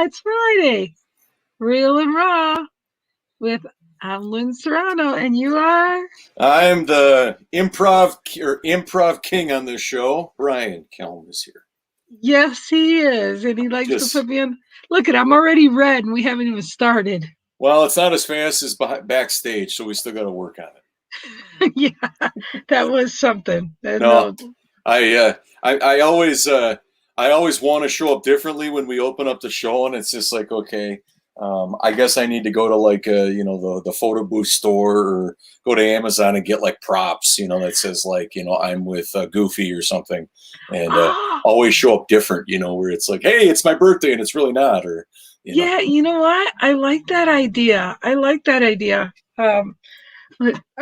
it's Friday. Real and Raw with Lynn Serrano, and you are? I'm the improv king on this show. Brian Kelm is here. Yes, he is, and he likes to Just put me in. Look I'm already red, and we haven't even started. well, it's not as fast as backstage, so we still got to work on it. Yeah, that was something. No, I always want to show up differently when we open up the show, and it's just like, okay, I guess I need to go to like the photo booth store or go to Amazon and get like props, that says like, I'm with Goofy or something, and always show up different, where it's like, hey, it's my birthday and it's really not, or yeah, you know what? I like that idea.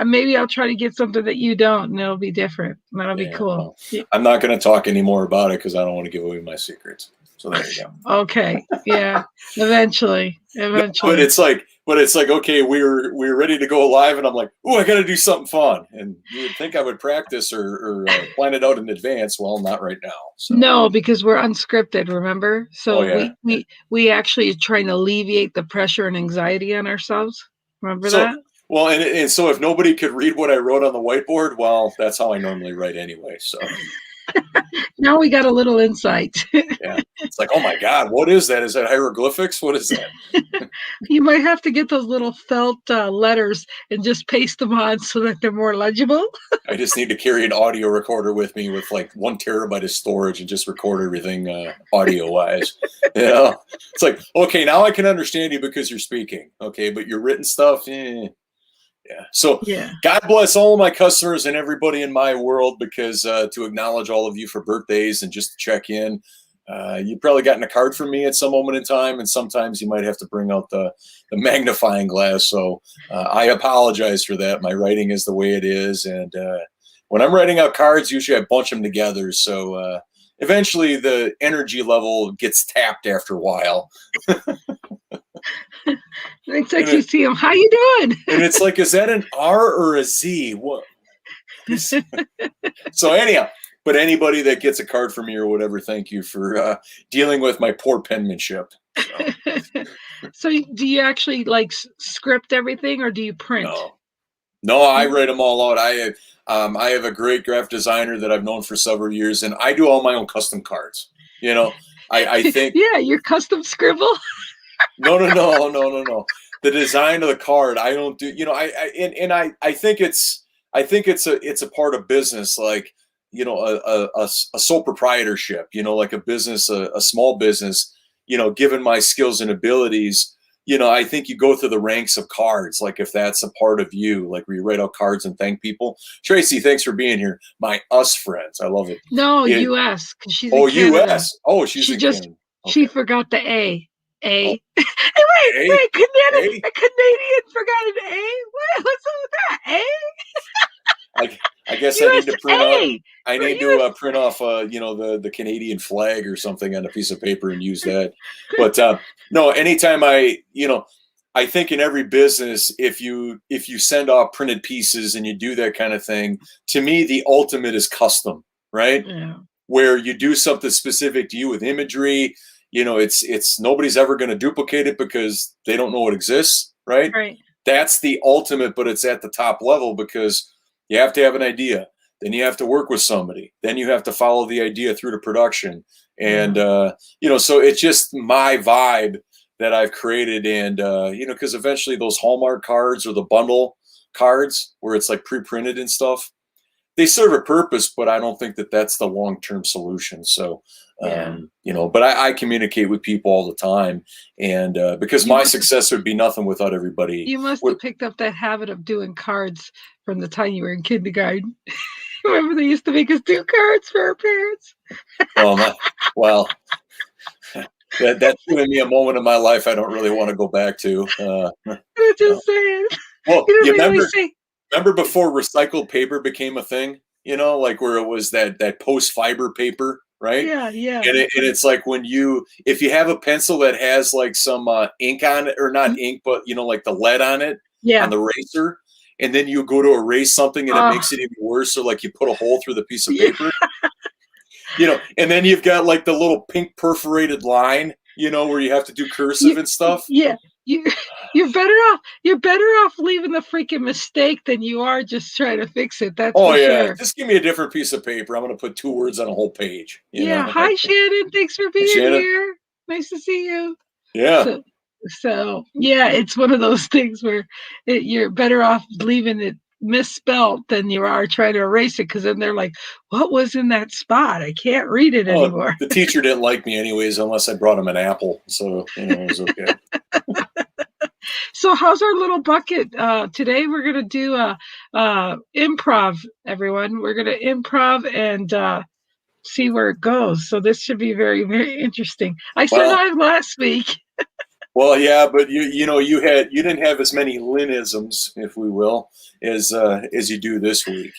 Maybe I'll try to get something that you don't, and it'll be different. That'll be cool. Well, I'm not going to talk anymore about it because I don't want to give away my secrets. So there you go. Okay. Yeah. Eventually. No, but it's like, okay, we're ready to go live, and I'm like, oh, I got to do something fun. And you would think I would practice or plan it out in advance. Well, not right now. So. No, because we're unscripted. Remember? So we actually are trying to alleviate the pressure and anxiety on ourselves. Remember that? Well, and so if nobody could read what I wrote on the whiteboard, well, that's how I normally write anyway. So now we got a little insight. Yeah, it's like, oh my God, what is that? Is that hieroglyphics? What is that? You might have to get those little felt letters and just paste them on so that they're more legible. I just need to carry an audio recorder with me with like 1 terabyte of storage and just record everything audio wise. It's like, okay, now I can understand you because you're speaking. Okay, but your written stuff, Yeah. So God bless all of my customers and everybody in my world, because to acknowledge all of you for birthdays and just to check in, you've probably gotten a card from me at some moment in time, and sometimes you might have to bring out the magnifying glass. So I apologize for that. My writing is the way it is. And when I'm writing out cards, usually I bunch them together. So eventually the energy level gets tapped after a while. It's like you see them. How you doing? And it's like, is that an R or a Z? What? So anyhow, but anybody that gets a card from me or whatever, thank you for dealing with my poor penmanship. So do you actually like script everything, or do you print? No, I write them all out. I have a great graphic designer that I've known for several years, and I do all my own custom cards. I think. Yeah, your custom scribble. No. The design of the card, I don't do. I think it's a part of business, like a sole proprietorship. Like a business, a small business. Given my skills and abilities, I think you go through the ranks of cards. Like if that's a part of you, like where you write out cards and thank people. Tracy, thanks for being here. My us friends, I love it. No, U.S. She's U.S. Oh, she's in Canada. Okay. She forgot the A. Wait, a Canadian forgot an A? What's up with that? I guess I need to print off. I need to print off, the Canadian flag or something on a piece of paper and use that. But no, anytime I think in every business, if you send off printed pieces and you do that kind of thing, to me the ultimate is custom, right? Yeah. Where you do something specific to you with imagery. It's nobody's ever going to duplicate it because they don't know it exists, right? Right. That's the ultimate, but it's at the top level because you have to have an idea. Then you have to work with somebody. Then you have to follow the idea through to production. And, so it's just my vibe that I've created. And, because eventually those Hallmark cards or the bundle cards where it's like pre-printed and stuff, they serve a purpose, but I don't think that that's the long-term solution. So, but I communicate with people all the time, and because my success would be nothing without everybody. You must have picked up that habit of doing cards from the time you were in kindergarten. Remember they used to make us do cards for our parents? That's given me a moment in my life I don't really want to go back to. I'm just saying. Well, remember before recycled paper became a thing, like where it was that post fiber paper, right? Yeah. And it's like if you have a pencil that has like some ink on it, or not ink, but like the lead on it, on the eraser, and then you go to erase something and it makes it even worse. So like you put a hole through the piece of paper, and then you've got like the little pink perforated line where you have to do cursive and stuff. Yeah. You're better off. You're better off leaving the freaking mistake than you are just trying to fix it. That's for sure. Just give me a different piece of paper. I'm going to put 2 words on a whole page. Hi, Shannon. Thanks for being here. Nice to see you. Yeah. So yeah, it's one of those things where you're better off leaving it misspelled than you are trying to erase it, because then they're like, what was in that spot? I can't read it anymore. The teacher didn't like me anyways unless I brought him an apple, so it was okay. So how's our little bucket? Today we're gonna do improv, everyone. We're gonna improv and see where it goes. So this should be very, very interesting. I survived last week. Well, yeah, but you didn't have as many Lynnisms, if we will, as you do this week.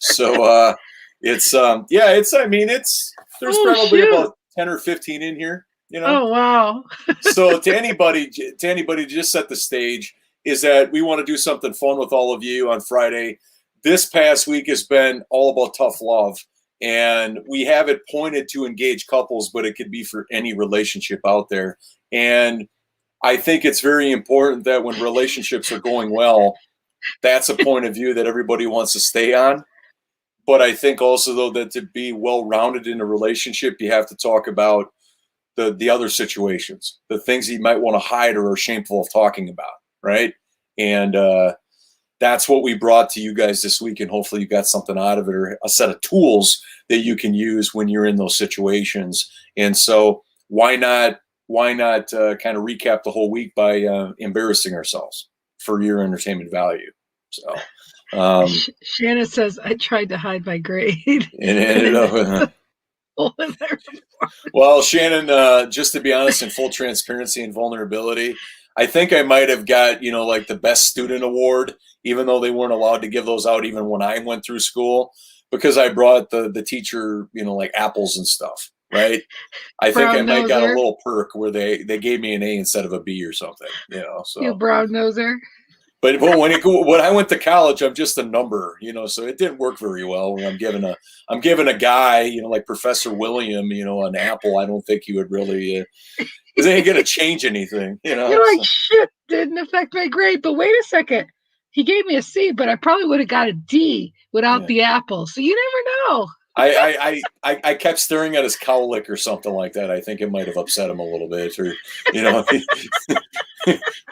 So there's probably about 10 or 15 in here. Oh wow. So to anybody, just set the stage, is that we want to do something fun with all of you on Friday. This past week has been all about tough love, and we have it pointed to engaged couples, but it could be for any relationship out there. And I think it's very important that when relationships are going well, that's a point of view that everybody wants to stay on. But I think also, though, that to be well-rounded in a relationship, you have to talk about the other situations, the things you might want to hide or are shameful of talking about, right? And that's what we brought to you guys this week, and hopefully you got something out of it, or a set of tools that you can use when you're in those situations. And so why not kind of recap the whole week by embarrassing ourselves for your entertainment value? So Shannon says, I tried to hide my grade. And it ended up well, Shannon, just to be honest, in full transparency and vulnerability, I think I might have got, like the best student award, even though they weren't allowed to give those out even when I went through school, because I brought the teacher, like apples and stuff. Right. I think I might got a little perk where they gave me an A instead of a B or something, so. You brown noser. But when I went to college, I'm just a number, so it didn't work very well. When I'm giving a guy, like Professor William, an apple, I don't think he would really, because they ain't going to change anything, You're like, shit, didn't affect my grade. But wait a second. He gave me a C, but I probably would have got a D without the apple. So you never know. I kept staring at his cowlick or something like that. I think it might have upset him a little bit, or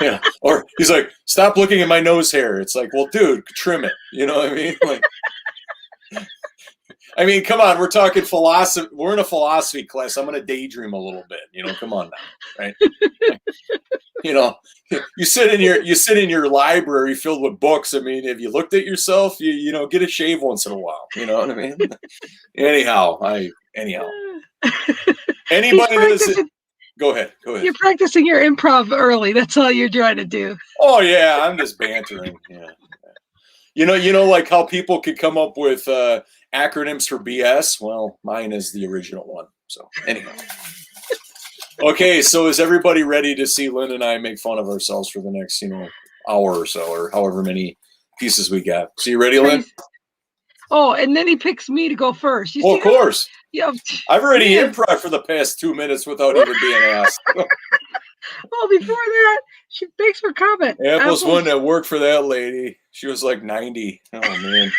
yeah. Or he's like, "Stop looking at my nose hair." It's like, well, dude, trim it. You know what I mean? Like, I mean, come on, we're talking philosophy. We're in a philosophy class. I'm going to daydream a little bit. Come on now, right? You sit in your library filled with books. I mean, if you looked at yourself, you get a shave once in a while. You know what I mean? Anyhow. Anybody that's go ahead. You're practicing your improv early. That's all you're trying to do. Oh yeah, I'm just bantering. Yeah. Like how people could come up with acronyms for BS. Well, mine is the original one. So anyhow. Okay, so is everybody ready to see Lynn and I make fun of ourselves for the next, hour or so, or however many pieces we got? So you ready, Lynn? Oh, and then he picks me to go first. Well, of course. Yeah. I've already improv for the past 2 minutes without even being asked. Well, before that, thanks for comment. Apples wouldn't have worked for that lady. She was like 90. Oh man.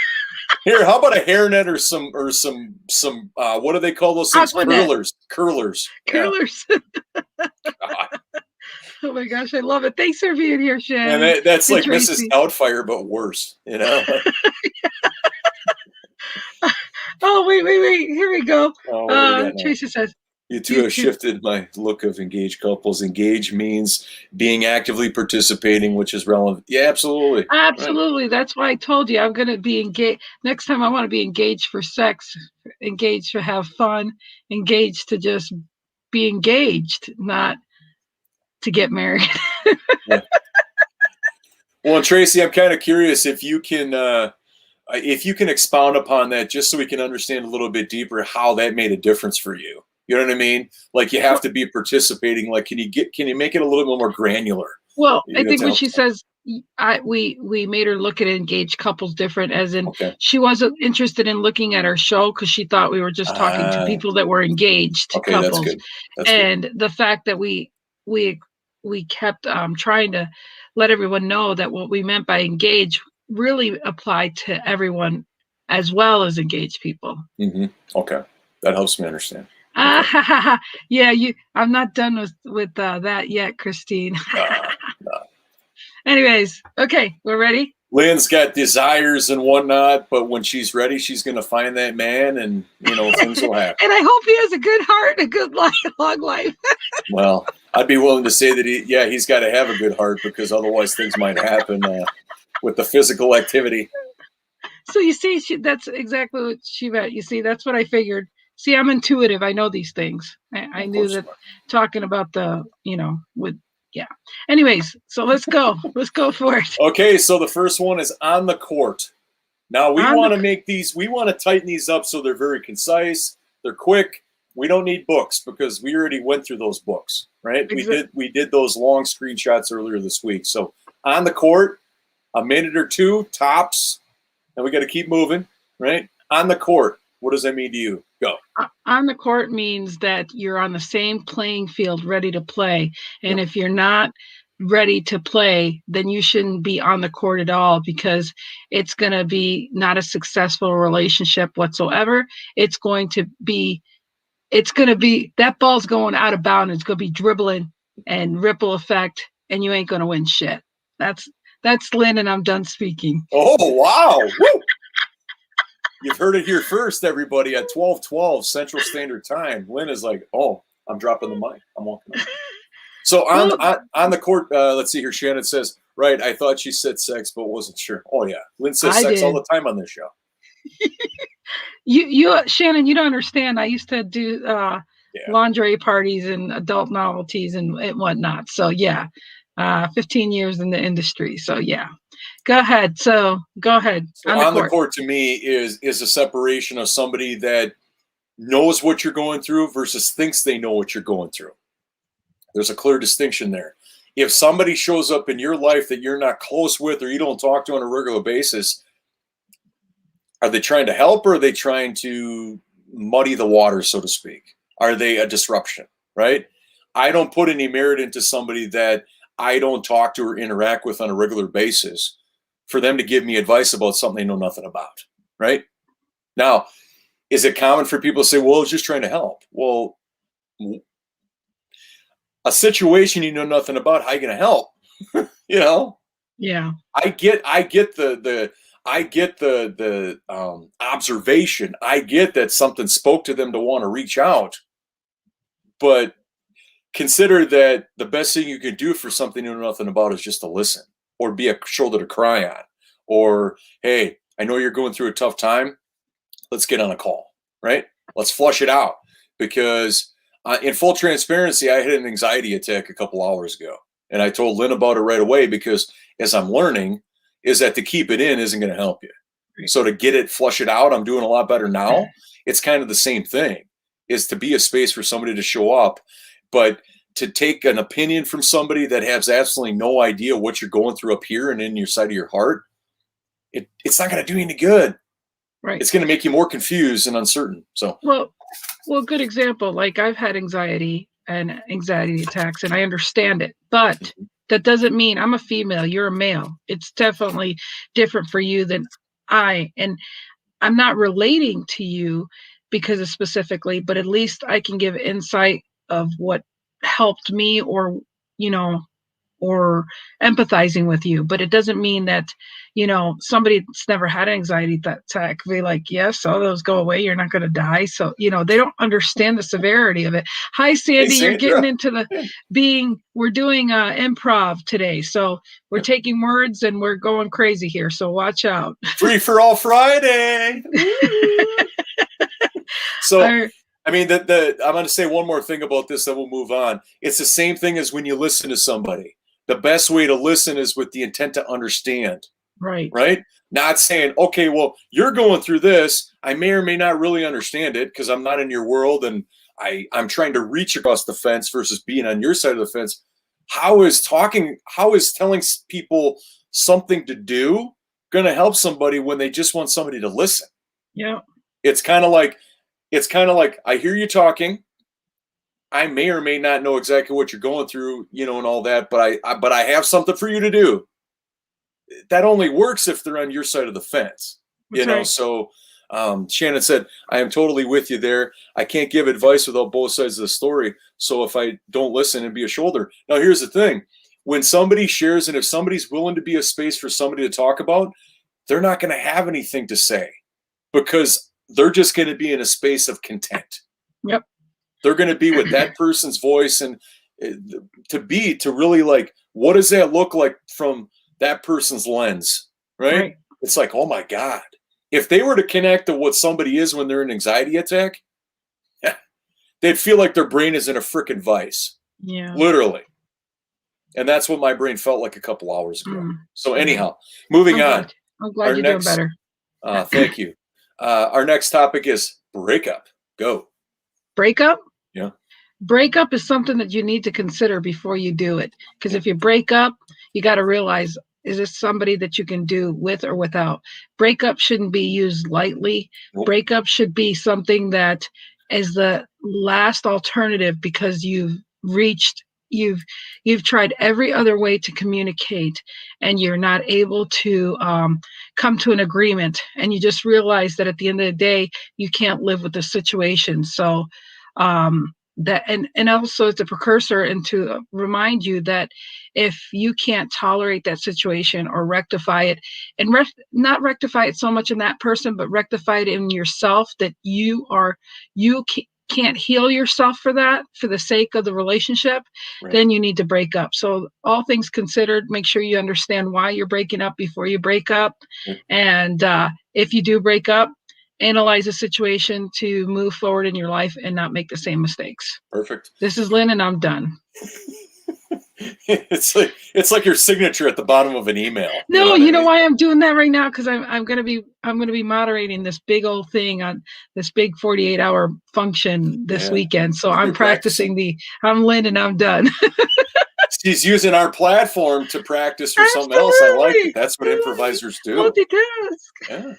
Here, how about a hairnet or some what do they call those things? Curlers. Curlers. Yeah. Oh my gosh, I love it. Thanks for being here, Shannon. And that's like Tracy. Mrs. Doubtfire, but worse, Oh, wait. Here we go. Tracy says, you two have shifted my look of engaged couples. Engaged means being actively participating, which is relevant. Yeah, absolutely. Absolutely. Right. That's why I told you I'm going to be engaged. Next time I want to be engaged for sex, engaged to have fun, engaged to just be engaged, not to get married. Yeah. Well, Tracy, I'm kind of curious if you can expound upon that, just so we can understand a little bit deeper how that made a difference for you. You know what I mean? Like you have to be participating. Like, can you make it a little bit more granular? Well, I think when she says we made her look at engaged couples different, as in Okay. she wasn't interested in looking at our show because she thought we were just talking to people that were engaged Okay, that's couples. good. That's good. And the fact that we kept trying to let everyone know that what we meant by engaged really applied to everyone as well as engaged people. Okay, that helps me understand. Yeah, I'm not done with that yet, Christine. Nah. Anyways, okay, we're ready. Lynn's got desires and whatnot, but when she's ready, she's going to find that man, and things will happen. And I hope he has a good heart and a good life, long life. Well, I'd be willing to say that he's got to have a good heart, because otherwise things might happen with the physical activity. So you see, that's exactly what she meant. You see, that's what I figured. See, I'm intuitive. I know these things. I knew that talking about yeah. Anyways, so let's go. Let's go for it. Okay, so the first one is on the court. Now we want to tighten these up so they're very concise, they're quick. We don't need books because we already went through those books, right? Exactly. We did those long screenshots earlier this week. So on the court, a minute or two tops, and we got to keep moving, right? On the court, what does that mean to you? Go. On the court means that you're on the same playing field, ready to play. And if you're not ready to play, then you shouldn't be on the court at all, because it's going to be not a successful relationship whatsoever. It's going to be that ball's going out of bounds. It's going to be dribbling and ripple effect, and you ain't going to win shit. That's Lynn, and I'm done speaking. Oh, wow. Woo! You've heard it here first, everybody, at 12:12 Central Standard Time. Lynn is like, oh, I'm dropping the mic. I'm walking out. So on the court, let's see here. Shannon says, right, I thought she said sex, but wasn't sure. Oh, yeah. Lynn says sex all the time on this show. Shannon, you don't understand. I used to do lingerie parties and adult novelties and whatnot. So, yeah, 15 years in the industry. So, yeah. Go ahead. So on the court to me is a separation of somebody that knows what you're going through versus thinks they know what you're going through. There's a clear distinction there. If somebody shows up in your life that you're not close with or you don't talk to on a regular basis, are they trying to help, or are they trying to muddy the water, so to speak? Are they a disruption, right? I don't put any merit into somebody that I don't talk to or interact with on a regular basis for them to give me advice about something they know nothing about, right? Now, is it common for people to say, well, it's just trying to help? Well, a situation you know nothing about, how are you going to help? Yeah. I get the observation. I get that something spoke to them to want to reach out, but consider that the best thing you can do for something you know nothing about is just to listen, or be a shoulder to cry on, or, hey, I know you're going through a tough time. Let's get on a call, right? Let's flush it out. Because in full transparency, I had an anxiety attack a couple hours ago, and I told Lynn about it right away, because as I'm learning is that to keep it in isn't going to help you. So to get it, flush it out, I'm doing a lot better now. It's kind of the same thing, is to be a space for somebody to show up. But to take an opinion from somebody that has absolutely no idea what you're going through up here and in your side of your heart, it's not going to do you any good. Right. It's going to make you more confused and uncertain. So, well, good example. Like, I've had anxiety attacks, and I understand it, but that doesn't mean I'm a female, you're a male. It's definitely different for you than and I'm not relating to you because of specifically, but at least I can give insight of what helped me, or or empathizing with you. But it doesn't mean that somebody that's never had an anxiety attack be like, yes, all those go away, you're not going to die. So they don't understand the severity of it. Hi, Sandy. You're getting into we're doing improv today, so we're taking words and we're going crazy here, so watch out. Free for all Friday. So I mean, I'm going to say one more thing about this, then we'll move on. It's the same thing as when you listen to somebody. The best way to listen is with the intent to understand. Right? Not saying, okay, well, you're going through this. I may or may not really understand it because I'm not in your world, and I'm trying to reach across the fence versus being on your side of the fence. how is telling people something to do going to help somebody when they just want somebody to listen? Yeah. It's kind of like I hear you talking. I may or may not know exactly what you're going through, and all that, but I have something for you to do. That only works if they're on your side of the fence, That's right. So Shannon said, I am totally with you there. I can't give advice without both sides of the story. So if I don't listen and be a shoulder. Now, here's the thing. When somebody shares, and if somebody's willing to be a space for somebody to talk about, they're not going to have anything to say because they're just going to be in a space of content. Yep. They're going to be with that person's voice, and to really like, what does that look like from that person's lens, right? It's like, oh my God. If they were to connect to what somebody is when they're in an anxiety attack, they'd feel like their brain is in a freaking vice. Yeah. Literally. And that's what my brain felt like a couple hours ago. So anyhow, moving on. I'm glad you're doing better. Thank you. Our next topic is breakup. Go. Breakup? Yeah. Breakup is something that you need to consider before you do it. Because if you break up, you got to realize, is this somebody that you can do with or without? Breakup shouldn't be used lightly. Nope. Breakup should be something that is the last alternative because you've tried every other way to communicate and you're not able to come to an agreement, and you just realize that at the end of the day you can't live with the situation. So that and also it's a precursor and to remind you that if you can't tolerate that situation or rectify it, and not rectify it so much in that person, but rectify it in yourself, that you can't heal yourself for that, for the sake of the relationship, then you need to break up. So all things considered, make sure you understand why you're breaking up before you break up. And if you do break up, analyze the situation to move forward in your life and not make the same mistakes. Perfect. This is Lynn, and I'm done. It's like your signature at the bottom of an email. No, you know why I'm doing that right now? Because I'm gonna be moderating this big old thing on this big 48-hour function this weekend. So I'm practicing I'm Lynn, and I'm done. She's using our platform to practice for something else. I like it. That's what improvisers do. Multitask. Yeah.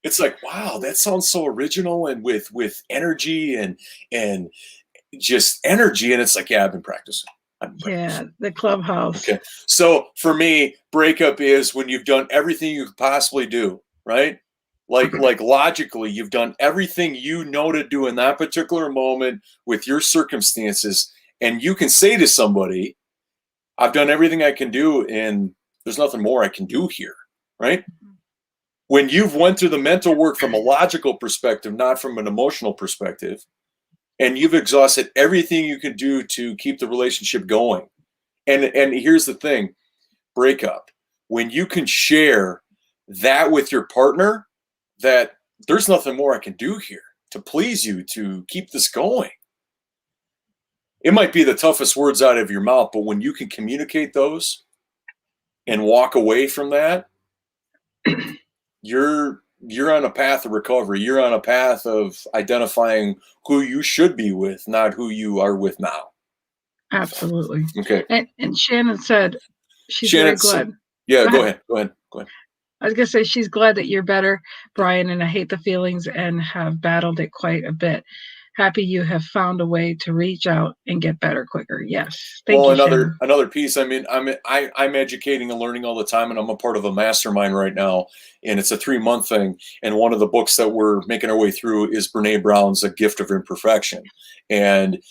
It's like, wow, that sounds so original and with energy and just energy. And it's like, yeah, I've been practicing. Yeah, the clubhouse. Okay. So for me, breakup is when you've done everything you could possibly do, right? Like logically, you've done everything you know to do in that particular moment with your circumstances. And you can say to somebody, I've done everything I can do, and there's nothing more I can do here, right? When you've went through the mental work from a logical perspective, not from an emotional perspective, and you've exhausted everything you can do to keep the relationship going. And here's the thing, breakup. When you can share that with your partner, that there's nothing more I can do here to please you, to keep this going. It might be the toughest words out of your mouth, but when you can communicate those and walk away from that, you're on a path of recovery. You're on a path of identifying who you should be with, not who you are with now. Absolutely. Okay. And Shannon said she's very glad. Yeah, go ahead. I was going to say she's glad that you're better, Brian, and I hate the feelings and have battled it quite a bit. Happy you have found a way to reach out and get better quicker. Yes. Thank you, another piece. I mean, I'm educating and learning all the time, and I'm a part of a mastermind right now, and it's a 3-month thing. And one of the books that we're making our way through is Brene Brown's A Gift of Imperfection. And,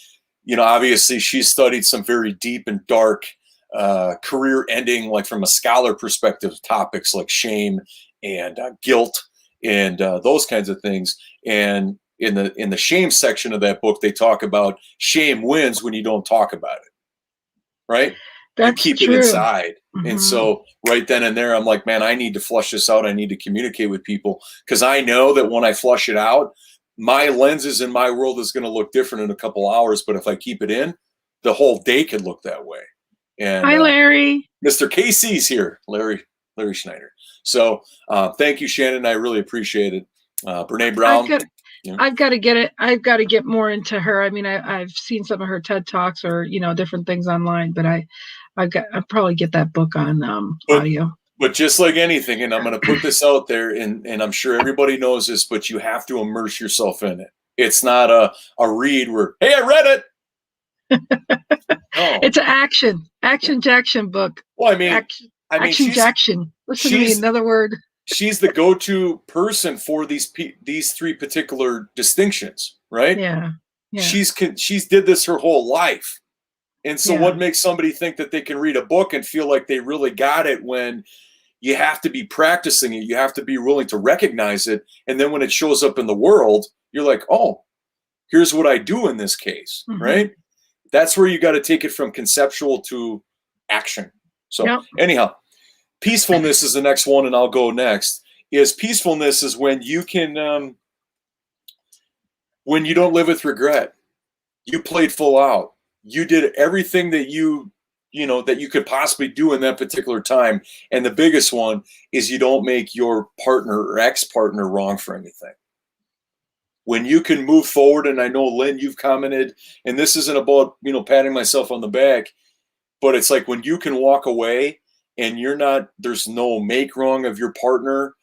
obviously she's studied some very deep and dark career ending, like from a scholar perspective, topics like shame and guilt and those kinds of things. And in the shame section of that book, they talk about shame wins when you don't talk about it, right? That's you keep true. It inside. Mm-hmm. And so right then and there, I'm like, man, I need to flush this out. I need to communicate with people, because I know that when I flush it out, my lenses in my world is going to look different in a couple hours. But if I keep it in, the whole day could look that way. And hi, Larry. Mr. KC's here, Larry Schneider. So thank you, Shannon. I really appreciate it. Brene Brown. Yeah. I've got to get it. I've got to get more into her. I mean, I've seen some of her TED Talks or, different things online, but I'll probably get that book on But audio. but just like anything, and I'm going to put this out there, and I'm sure everybody knows this, but you have to immerse yourself in it. It's not a read where, hey, I read it. No. It's an action Jackson book. Well, I mean, Action Jackson. Listen to me, she's another word. she's the go-to person for these three particular distinctions, right? Yeah. Yeah. She's did this her whole life. And so Yeah. what makes somebody think that they can read a book and feel like they really got it when you have to be practicing it, you have to be willing to recognize it, and then when it shows up in the world, you're like, "Oh, here's what I do in this case," right? That's where you got to take it from conceptual to action. So, anyhow, peacefulness is the next one, and I'll go next. Peacefulness is when you can, when you don't live with regret. You played full out. You did everything that that you could possibly do in that particular time. And the biggest one is you don't make your partner or ex-partner wrong for anything. When you can move forward, and I know, Lynn, you've commented, and this isn't about, patting myself on the back, but it's like when you can walk away and there's no make wrong of your partner.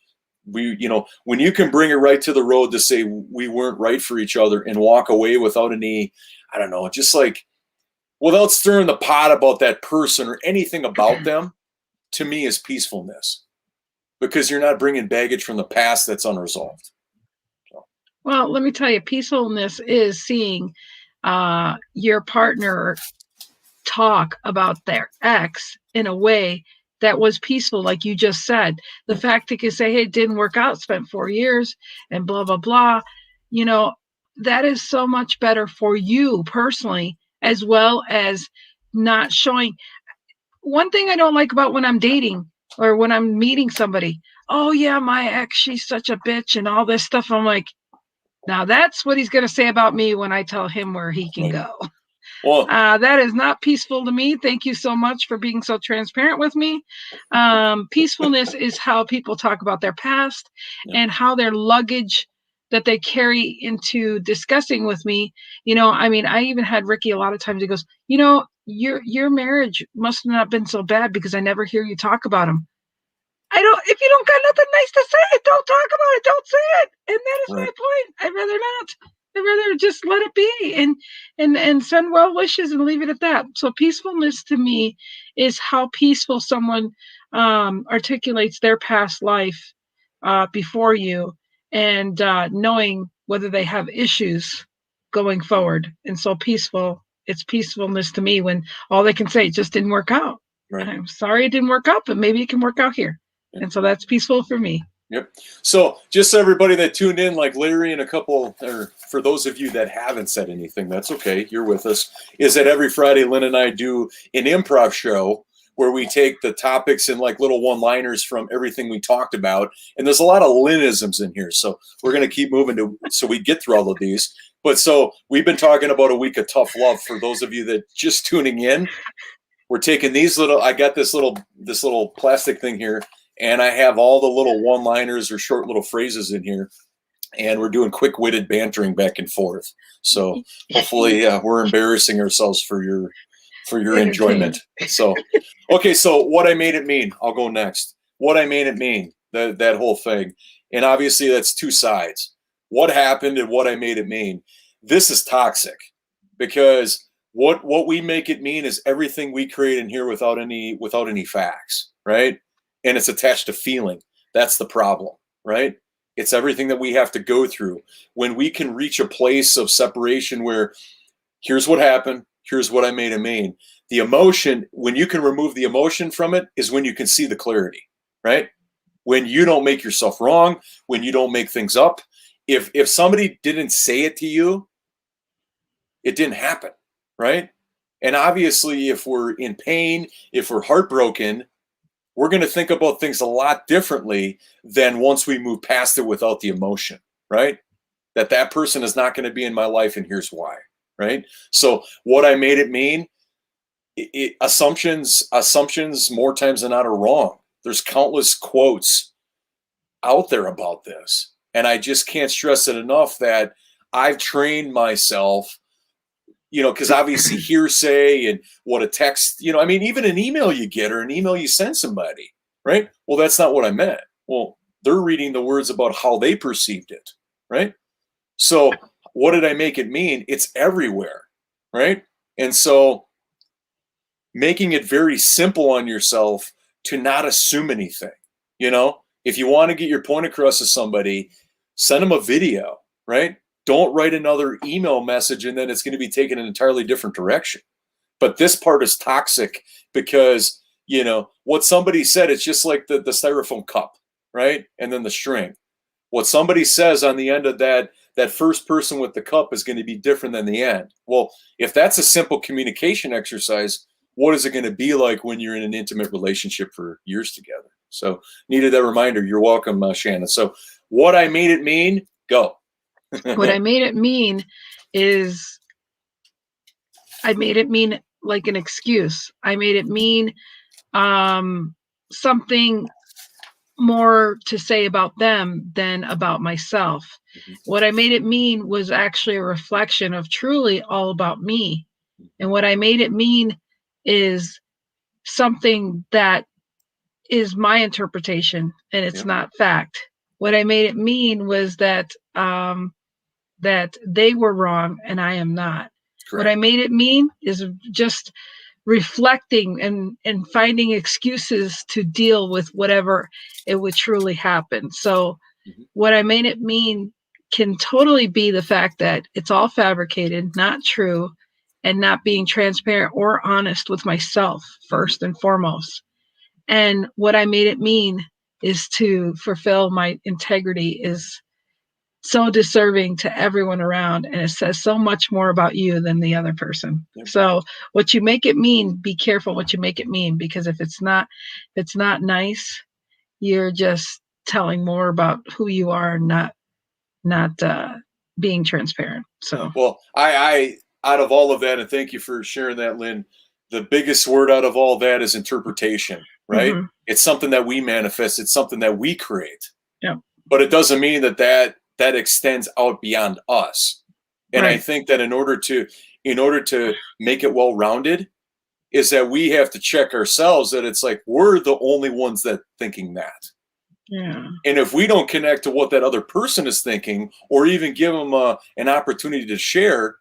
When you can bring it right to the road to say we weren't right for each other and walk away without any, I don't know, just like without stirring the pot about that person or anything about them, to me is peacefulness, because you're not bringing baggage from the past that's unresolved. So. Well, let me tell you, peacefulness is seeing your partner talk about their ex in a way that was peaceful, like you just said. The fact that you say, hey, it didn't work out, spent 4 years and blah, blah, blah, that is so much better for you personally, as well as not showing. One thing I don't like about when I'm dating or when I'm meeting somebody, oh yeah, my ex, she's such a bitch and all this stuff. I'm like, now that's what he's going to say about me when I tell him where he can go. Well, that is not peaceful to me. Thank you so much for being so transparent with me. Peacefulness is how people talk about their past and how their luggage that they carry into discussing with me. I even had Ricky a lot of times. He goes, your marriage must not have been so bad because I never hear you talk about him. If you don't got nothing nice to say, don't talk about it. Don't say it. And that is my point. I'd rather not. I'd rather just let it be and send well wishes and leave it at that. So peacefulness to me is how peaceful someone articulates their past life before you, and knowing whether they have issues going forward. And so it's peacefulness to me when all they can say, it just didn't work out. Right. I'm sorry it didn't work out, but maybe it can work out here. And so that's peaceful for me. Yep. So just so everybody that tuned in, like Larry and a couple, or for those of you that haven't said anything, that's okay, you're with us, is that every Friday Lynn and I do an improv show where we take the topics and like little one-liners from everything we talked about. And there's a lot of Lynnisms in here. So we're going to keep moving so we get through all of these. But so we've been talking about a week of tough love for those of you that just tuning in. We're taking I got this little plastic thing here, and I have all the little one-liners or short little phrases in here, and we're doing quick-witted bantering back and forth. So hopefully we're embarrassing ourselves for your enjoyment. So, okay, so what I made it mean. I'll go next. What I made it mean, that whole thing. And obviously that's two sides. What happened and what I made it mean. This is toxic because what we make it mean is everything we create in here without any facts, right? And it's attached to feeling. That's the problem, right? It's everything that we have to go through. When we can reach a place of separation where here's what happened, here's what I made it mean. The emotion, when you can remove the emotion from it, is when you can see the clarity, right? When you don't make yourself wrong, when you don't make things up. If somebody didn't say it to you, it didn't happen, right? And obviously, if we're in pain, if we're heartbroken, we're going to think about things a lot differently than once we move past it without the emotion, right? That person is not going to be in my life, and here's why, right? So what I made it mean, assumptions more times than not are wrong. There's countless quotes out there about this. And I just can't stress it enough that I've trained myself, because obviously hearsay and what a text, I mean, even an email you get or an email you send somebody, right? Well, that's not what I meant. Well, they're reading the words about how they perceived it, right? So what did I make it mean? It's everywhere, right? And so making it very simple on yourself to not assume anything. If you want to get your point across to somebody, send them a video, right? Don't write another email message and then it's going to be taken an entirely different direction. But this part is toxic because, what somebody said, it's just like the styrofoam cup, right? And then the string. What somebody says on the end of that first person with the cup is going to be different than the end. Well, if that's a simple communication exercise, what is it going to be like when you're in an intimate relationship for years together? So needed that reminder. You're welcome, Shannon. So what I made it mean, go. What I made it mean is I made it mean like an excuse. I made it mean something more to say about them than about myself. Mm-hmm. What I made it mean was actually a reflection of truly all about me. And what I made it mean is something that is my interpretation and it's not fact. What I made it mean was that that they were wrong and I am not. Correct. What I made it mean is just reflecting and finding excuses to deal with whatever it would truly happen. So what I made it mean can totally be the fact that it's all fabricated, not true, and not being transparent or honest with myself first and foremost. And what I made it mean is to fulfill my integrity is so deserving to everyone around, and it says so much more about you than the other person. Yep. So what you make it mean, be careful what you make it mean, because if it's not nice, you're just telling more about who you are, not being transparent. So well, I out of all of that, and thank you for sharing that, Lynn, the biggest word out of all that is interpretation, right? Mm-hmm. It's something that we manifest, it's something that we create. Yeah. But it doesn't mean that extends out beyond us. And right. I think that in order to make it well-rounded is that we have to check ourselves that it's like we're the only ones that thinking that. Yeah. And if we don't connect to what that other person is thinking or even give them an opportunity to share,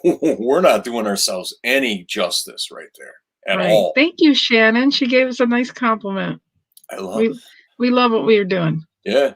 we're not doing ourselves any justice right there at all. Thank you, Shannon. She gave us a nice compliment. We love what we are doing. Yeah.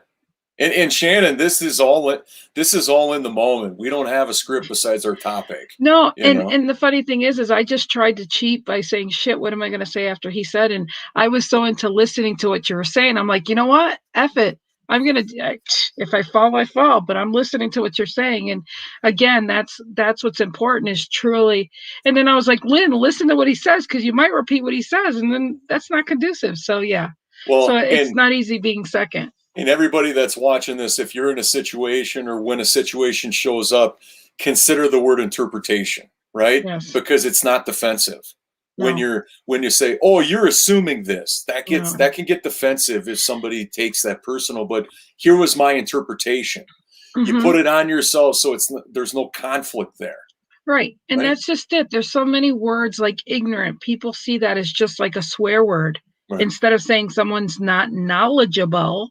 And Shannon, this is all in the moment. We don't have a script besides our topic. No, and the funny thing is I just tried to cheat by saying, shit, what am I going to say after he said? And I was so into listening to what you were saying. I'm like, you know what? F it. I'm going to, if I fall, I fall, but I'm listening to what you're saying. And again, that's what's important is truly. And then I was like, Lynn, listen to what he says, because you might repeat what he says. And then that's not conducive. So yeah. Well, so it's not easy being second. And everybody that's watching this, if you're in a situation or when a situation shows up, consider the word interpretation, right? Yes. Because it's not defensive. No. When you say, "Oh, you're assuming this," that can get defensive if somebody takes that personal. But here was my interpretation. Mm-hmm. You put it on yourself, so there's no conflict there. Right, and that's just it. There's so many words like ignorant. People see that as just like a swear word instead of saying someone's not knowledgeable.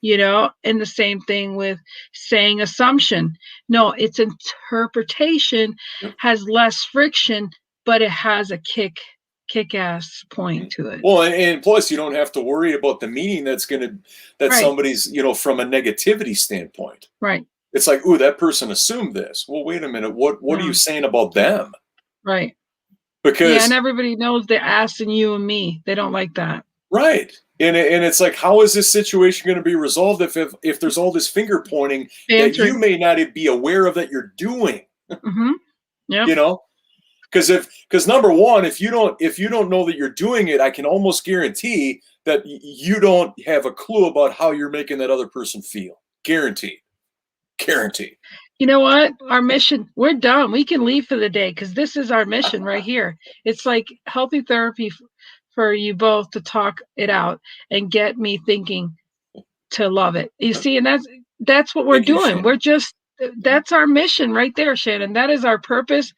And the same thing with saying assumption. No, it's interpretation has less friction, but it has a kick-ass point to it. Well, and plus you don't have to worry about the meaning that somebody's, from a negativity standpoint. Right. It's like, ooh, that person assumed this. Well, wait a minute. What are you saying about them? Right. Because and everybody knows they're asking you and me. They don't like that. Right. And it's like, how is this situation going to be resolved if there's all this finger pointing that you may not be aware of that you're doing? Mm-hmm. Yeah. Because number one, if you don't know that you're doing it, I can almost guarantee that you don't have a clue about how you're making that other person feel. Guaranteed. You know what? Our mission, we're done. We can leave for the day because this is our mission right here. It's like healthy therapy for you both to talk it out and get me thinking, to love it. You see, and that's what we're Thank you, doing. Shannon. We're just, that's our mission right there, Shannon. That is our purpose.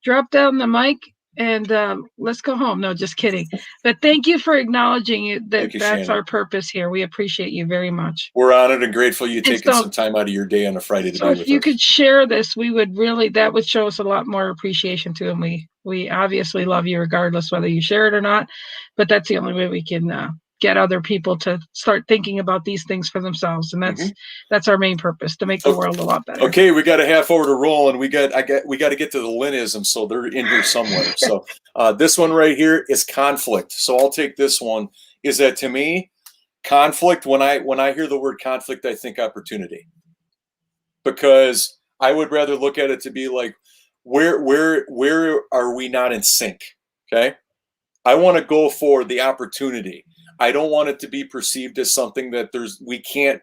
Drop down the mic and let's go home. No, just kidding. But thank you for acknowledging it, that Thank you, that's Shannon. our purpose here. We appreciate you very much. We're honored and grateful you And taking so, some time out of your day on a Friday to so be if with you us. could share this, we would really, that would show us a lot more appreciation too. And we obviously love you regardless whether you share it or not. But that's the only way we can get other people to start thinking about these things for themselves. And that's our main purpose, to make the world a lot better. Okay, we got a half hour to roll, and we got to get to the Lynnism, so they're in here somewhere. So this one right here is conflict. So I'll take this one. Is that, to me, conflict? When I hear the word conflict, I think opportunity, because I would rather look at it to be like, where are we not in sync? Okay, I want to go for the opportunity. I don't want it to be perceived as something that we can't,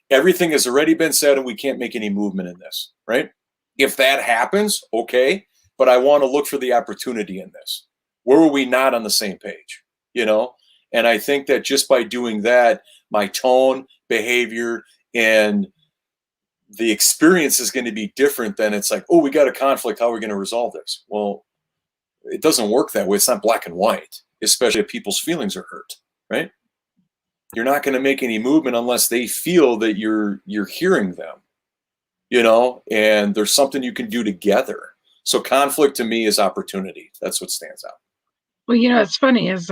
everything has already been said and we can't make any movement in this, right? If that happens, okay, but I want to look for the opportunity in this. Where are we not on the same page? And I think that just by doing that, my tone, behavior, and the experience is going to be different than it's like, oh, we got a conflict. How are we going to resolve this? Well, it doesn't work that way. It's not black and white, especially if people's feelings are hurt, right? You're not going to make any movement unless they feel that you're hearing them, and there's something you can do together. So conflict to me is opportunity. That's what stands out. Well, it's funny is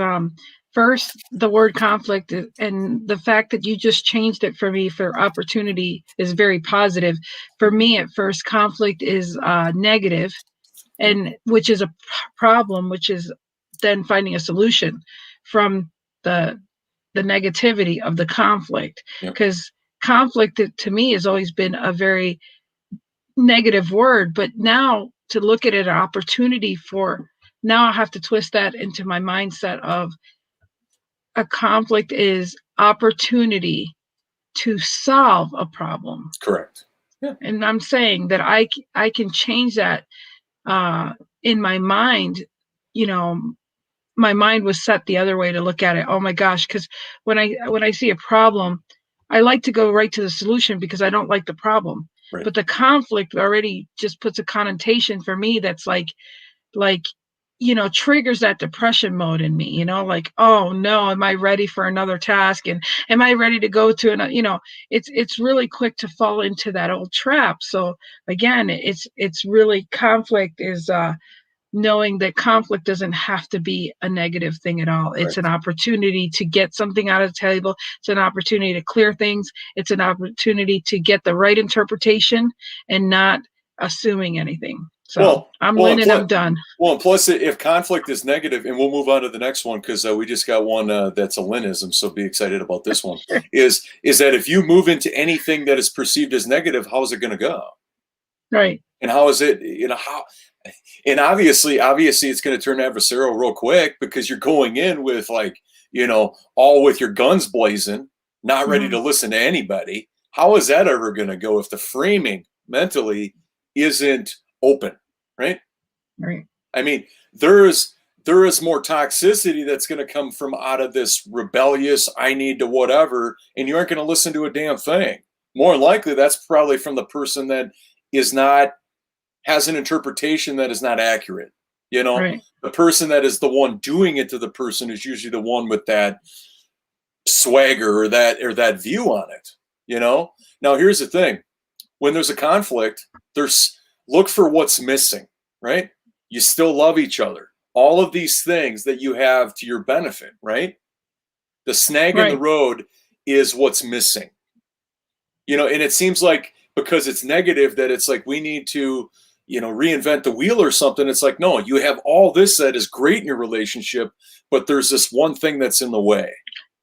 first the word conflict and the fact that you just changed it for me for opportunity is very positive. For me, at first, conflict is negative, and which is a problem, which is then finding a solution from the negativity of the conflict, because conflict to me has always been a very negative word, but now to look at it an opportunity for, now I have to twist that into my mindset of a conflict is opportunity to solve a problem. Correct. Yeah. And I'm saying that I can change that in my mind. My mind was set the other way to look at it. Oh my gosh, because when I see a problem, I like to go right to the solution because I don't like the problem. Right. But the conflict already just puts a connotation for me that's like triggers that depression mode in me, like, oh no, am I ready for another task? And am I ready to go to another, it's really quick to fall into that old trap. So again, it's really, conflict is knowing that conflict doesn't have to be a negative thing at all. It's an opportunity to get something out of the table. It's an opportunity to clear things. It's an opportunity to get the right interpretation and not assuming anything. So I'm Lynn and I'm done. Well, and plus, if conflict is negative, and we'll move on to the next one because we just got one that's a Lynnism, so be excited about this one. Sure. Is that if you move into anything that is perceived as negative, how is it going to go? Right. And how is it, how? And obviously, it's going to turn adversarial real quick because you're going in with all with your guns blazing, not ready to listen to anybody. How is that ever going to go if the framing mentally isn't open, right? Right. I mean, there is more toxicity that's going to come from out of this rebellious, I need to whatever, and you aren't going to listen to a damn thing. More likely, that's probably from the person that has an interpretation that is not accurate. Right. The person that is the one doing it to the person is usually the one with that swagger or that view on it. Now here's the thing: when there's a conflict, look for what's missing, right? You still love each other. All of these things that you have to your benefit, right? The snag in the road is what's missing. And it seems like because it's negative that it's like we need to, reinvent the wheel or something. It's like, no, you have all this that is great in your relationship, but there's this one thing that's in the way.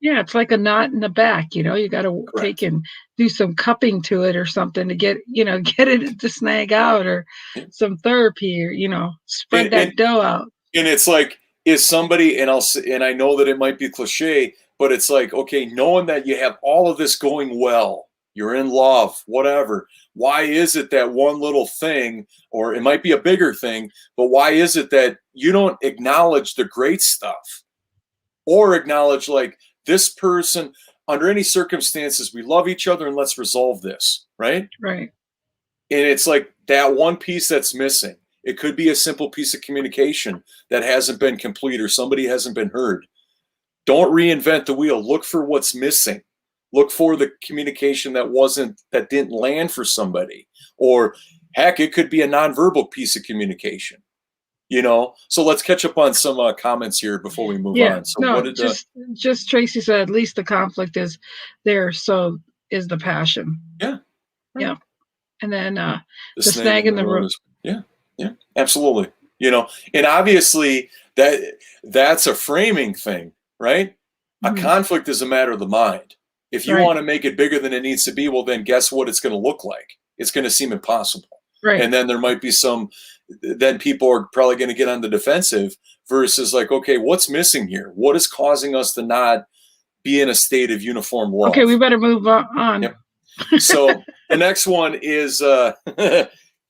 Yeah, it's like a knot in the back, you got to take and do some cupping to it or something to get it to snag out, or some therapy, or, spread that dough out. And it's like, is somebody, and I know that it might be cliche, but it's like, okay, knowing that you have all of this going well, you're in love, whatever. Why is it that one little thing, or it might be a bigger thing, but why is it that you don't acknowledge the great stuff or acknowledge like, this person, under any circumstances, we love each other and let's resolve this, right? Right. And it's like that one piece that's missing. It could be a simple piece of communication that hasn't been complete or somebody hasn't been heard. Don't reinvent the wheel. Look for what's missing. Look for the communication that didn't land for somebody. Or heck, it could be a nonverbal piece of communication. So let's catch up on some comments here before we move on. So no, what did just Tracy said, at least the conflict is there, so is the passion. Yeah. Right. Yeah. And then the snag in the road. Yeah, absolutely. And obviously that's a framing thing, right? Mm-hmm. A conflict is a matter of the mind. If you want to make it bigger than it needs to be, well, then guess what it's going to look like? It's going to seem impossible. Right. And then there might be then people are probably going to get on the defensive versus like, okay, what's missing here? What is causing us to not be in a state of uniform love? Okay, we better move on. Yep. So the next one is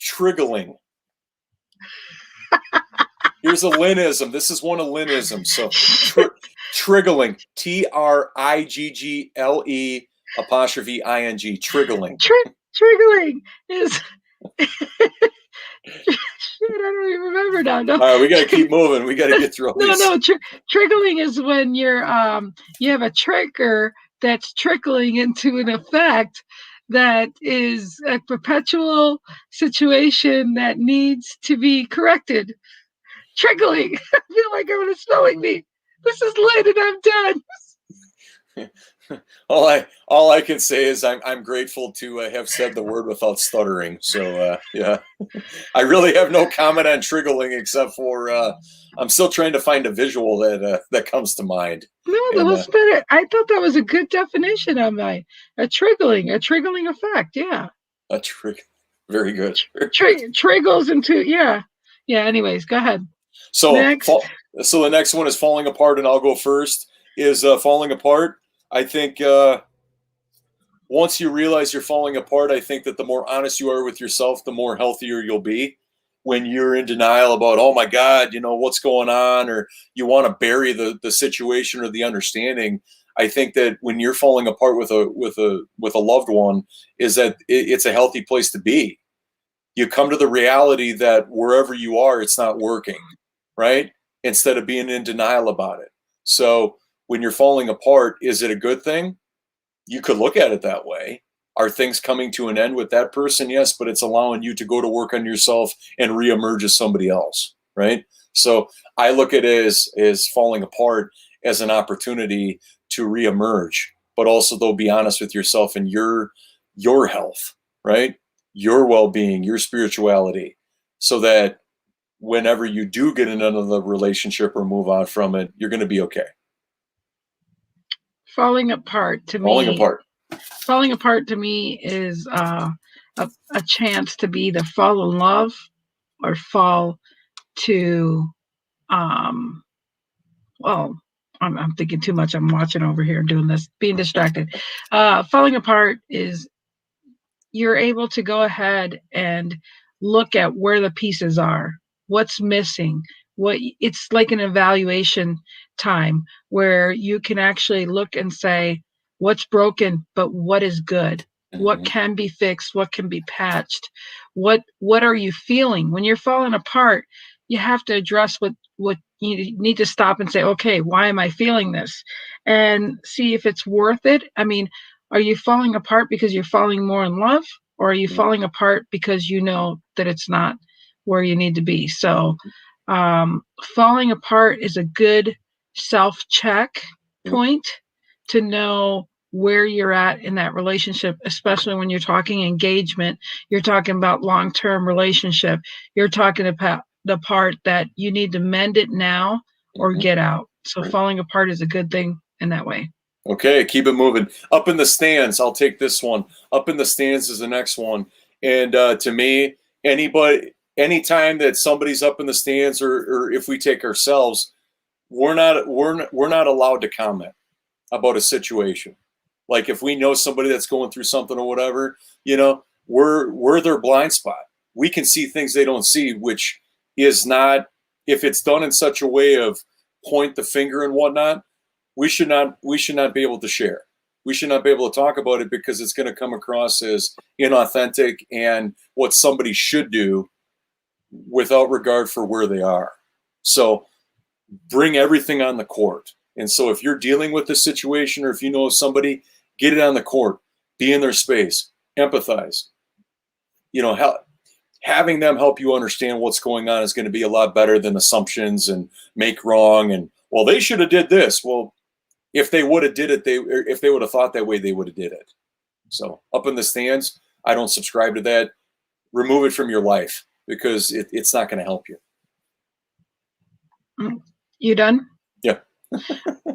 triggling. Here's a Lynnism. This is one of Lynnisms. So triggling, TRIGGLE 'ING, triggling. Triggling is shit, I don't even remember now. No. All right, we got to keep moving. We got to get through all these. No, triggling is when you're you have a trigger that's trickling into an effect that is a perpetual situation that needs to be corrected. Triggling. I feel like I'm in a spelling bee. This is Lynn and I'm done. All I can say is I'm grateful to have said the word without stuttering. So yeah, I really have no comment on triggling except for I'm still trying to find a visual that comes to mind. No, that was better. I thought that was a good definition of a triggling effect. Yeah. A trigger. Very good. Triggles into yeah. Anyways, go ahead. So so the next one is falling apart, and I'll go first. Is falling apart. I think once you realize you're falling apart, I think that the more honest you are with yourself, the more healthier you'll be. When you're in denial about, oh my God, what's going on, or you want to bury the situation or the understanding, I think that when you're falling apart with a loved one, is that it's a healthy place to be. You come to the reality that wherever you are, it's not working, right? Instead of being in denial about it. So when you're falling apart, is it a good thing? You could look at it that way. Are things coming to an end with that person? Yes, but it's allowing you to go to work on yourself and reemerge as somebody else, right? So I look at it as falling apart as an opportunity to reemerge, but also though be honest with yourself and your health, right? Your well-being, your spirituality, so that whenever you do get in another relationship or move on from it, you're going to be okay. Falling apart to me is a chance to be either fall in love or fall to I'm thinking too much. I'm watching over here and doing this, being distracted. Falling apart is you're able to go ahead and look at where the pieces are, what's missing, it's like an evaluation time where you can actually look and say what's broken, but what is good, what can be fixed, what can be patched, what are you feeling when you're falling apart. You have to address what you need to stop and say, okay, why am I feeling this, and see if it's worth it. I mean, are you falling apart because you're falling more in love, or are you falling apart because you know that it's not where you need to be? So falling apart is a good self-check point to know where you're at in that relationship, especially when you're talking engagement, you're talking about long-term relationship, you're talking about the part that you need to mend it now or get out. So falling apart is a good thing in that way. Okay, keep it moving. Up in the stands, I'll take this one. Up in the stands is the next one. And to me, anytime that somebody's up in the stands, or if we take ourselves, we're not allowed to comment about a situation. Like if we know somebody that's going through something or whatever, we're their blind spot. We can see things they don't see, which is not, if it's done in such a way of point the finger and whatnot, we should not be able to share. we should not be able to talk about it because it's going to come across as inauthentic and what somebody should do without regard for where they are. So bring everything on the court. And so if you're dealing with this situation, or if you know somebody, get it on the court, be in their space, empathize. You know, having them help you understand what's going on is going to be a lot better than assumptions and make wrong. And, well, they should have did this. Well, if they would have did it, if they would have thought that way, they would have did it. So up in the stands, I don't subscribe to that. Remove it from your life because it's not going to help you. You done? Yeah.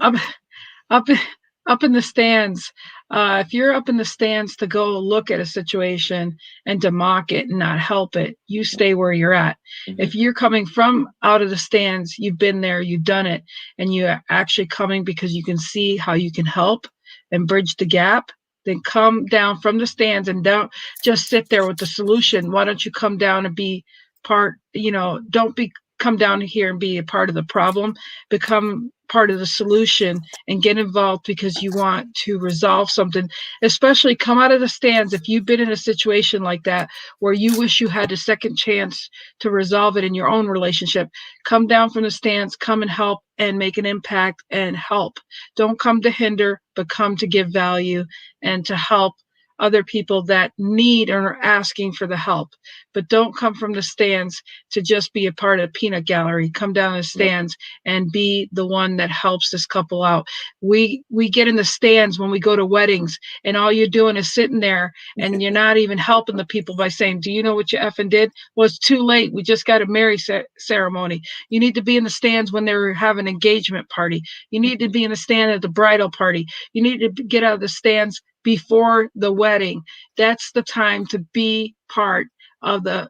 up in the stands. If you're up in the stands to go look at a situation and to mock it and not help it, you stay where you're at. Mm-hmm. If you're coming from out of the stands, you've been there, you've done it, and you're actually coming because you can see how you can help and bridge the gap, then come down from the stands and don't just sit there with the solution. Why don't you come down and be part, don't come down here and be a part of the problem, become part of the solution and get involved because you want to resolve something. Especially come out of the stands if you've been in a situation like that where you wish you had a second chance to resolve it in your own relationship. Come down from the stands, come and help and make an impact and help. Don't come to hinder, but come to give value and to help other people that need or are asking for the help. But don't come from the stands to just be a part of the peanut gallery. Come down the stands and be the one that helps this couple out. We get in the stands when we go to weddings, and all you're doing is sitting there, and you're not even helping the people by saying, do you know what you effing did? Well, it's too late. We just got a marriage ceremony. You need to be in the stands when they're having an engagement party. You need to be in the stand at the bridal party. You need to get out of the stands before the wedding. That's the time to be part of the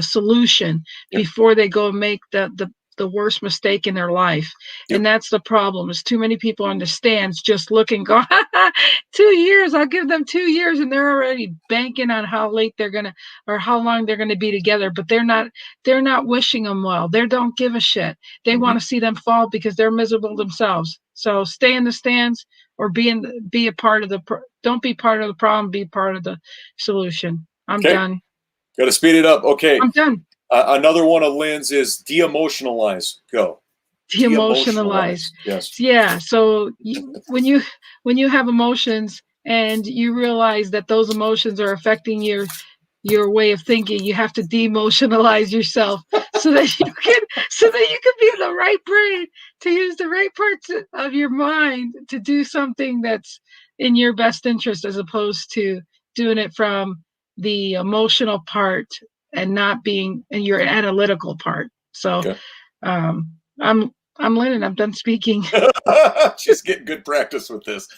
solution before they go and make the worst mistake in their life. And that's the problem, is too many people on the stands just looking, go, 2 years, I'll give them 2 years, and they're already banking on how late they're gonna or how long they're gonna be together, but they're not wishing them well. They don't give a shit. They want to see them fall because they're miserable themselves. So stay in the stands or be a part of don't be part of the problem, be part of the solution. I'm done. Got to speed it up. Okay. I'm done. Another one of Lynn's is de-emotionalize. Go. De-emotionalize. Yes. Yeah. So when you have emotions and you realize that those emotions are affecting your way of thinking, you have to de-emotionalize yourself so that you can be in the right brain to use the right parts of your mind to do something that's in your best interest, as opposed to doing it from the emotional part and not being in your analytical part. So I'm Lynn, and I'm done speaking. She's getting good practice with this.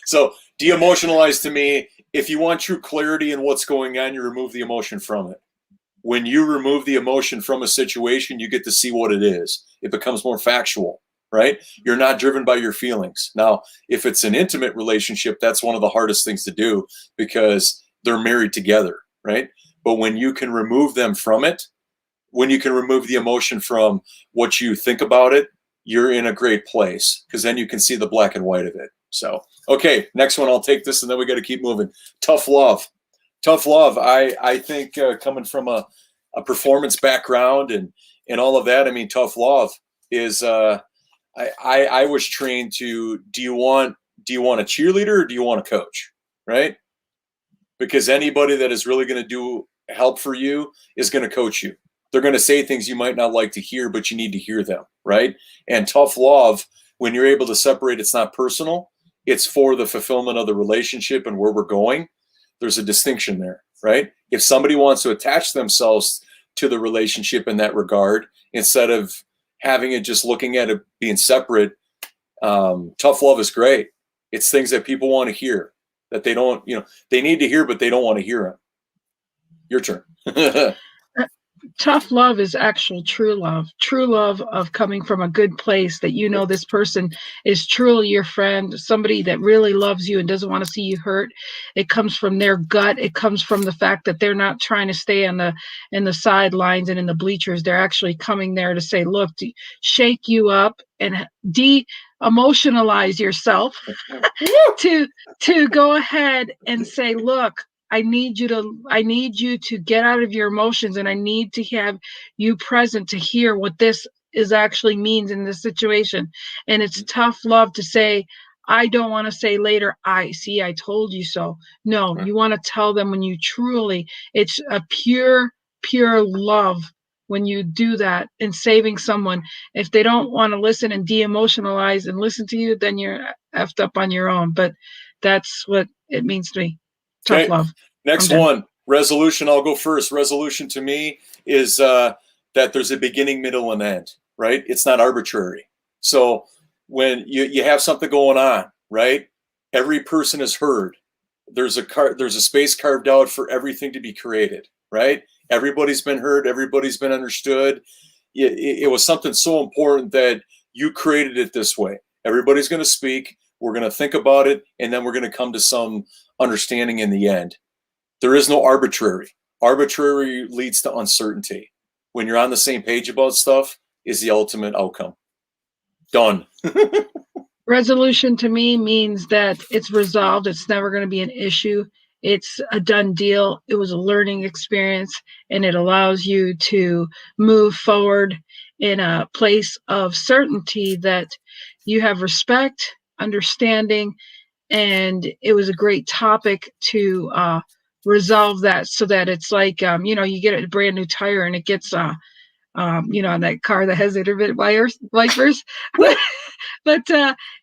So de-emotionalize, to me, if you want true clarity in what's going on, you remove the emotion from it. When you remove the emotion from a situation, you get to see what it is. It becomes more factual, right? You're not driven by your feelings. Now, if it's an intimate relationship, that's one of the hardest things to do because they're married together, right? But when you can remove them from it, when you can remove the emotion from what you think about it, you're in a great place because then you can see the black and white of it. So, okay, next one, I'll take this and then we got to keep moving. Tough love. Tough love. I think coming from a performance background and all of that, I mean, tough love is, I was trained to, do you want a cheerleader or do you want a coach? Right? Because anybody that is really going to do help for you is going to coach you. They're going to say things you might not like to hear, but you need to hear them, right? And tough love, when you're able to separate, it's not personal. It's for the fulfillment of the relationship and where we're going. There's a distinction there, right? If somebody wants to attach themselves to the relationship in that regard, instead of having it just looking at it being separate, tough love is great. It's things that people want to hear that they don't, they need to hear, but they don't want to hear them. Your turn. tough love is actual true love of coming from a good place, that you know this person is truly your friend, somebody that really loves you and doesn't want to see you hurt. It comes from their gut. It comes from the fact that they're not trying to stay on the in the sidelines and in the bleachers. They're actually coming there to say, look, to shake you up and de-emotionalize yourself to go ahead and say, look, I need you to get out of your emotions, and I need to have you present to hear what this is actually means in this situation. And it's tough love to say, I don't want to say later, I told you so. No, you want to tell them when you truly, it's a pure love when you do that in saving someone. If they don't want to listen and de-emotionalize and listen to you, then you're effed up on your own. But that's what it means to me. Tough love. Next one, resolution. I'll go first. Resolution to me is that there's a beginning, middle, and end, right? It's not arbitrary. So when you have something going on, right? Every person is heard. There's a space carved out for everything to be created, right? Everybody's been heard. Everybody's been understood. It was something so important that you created it this way. Everybody's going to speak. We're going to think about it, and then we're going to come to some understanding in the end. There is no arbitrary. Arbitrary leads to uncertainty. When you're on the same page about stuff is the ultimate outcome. Done. Resolution to me means that it's resolved. It's never going to be an issue. It's a done deal. It was a learning experience, and it allows you to move forward in a place of certainty that you have respect, understanding, and it was a great topic to resolve that, so that it's like, you get a brand new tire and it gets, on that car that has intermittent wipers. But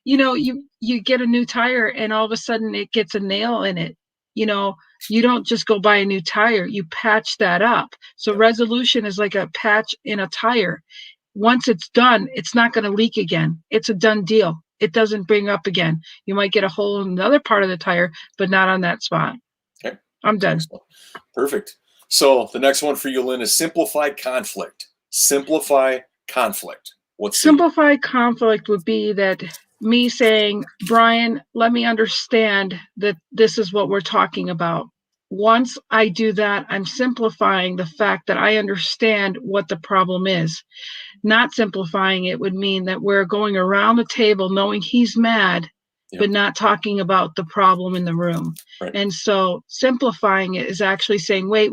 you get a new tire and all of a sudden it gets a nail in it. You don't just go buy a new tire, you patch that up. So resolution is like a patch in a tire. Once it's done, it's not going to leak again. It's a done deal. It doesn't bring up again. You might get a hole in another part of the tire, but not on that spot. Okay. I'm done. Excellent. Perfect. So the next one for you, Lynn, is simplified conflict. Simplify conflict. What's simplified conflict would be that me saying, Brian, let me understand that this is what we're talking about. Once I do that, I'm simplifying the fact that I understand what the problem is. Not simplifying it would mean that we're going around the table knowing he's mad, but not talking about the problem in the room. Right. And so simplifying it is actually saying, wait,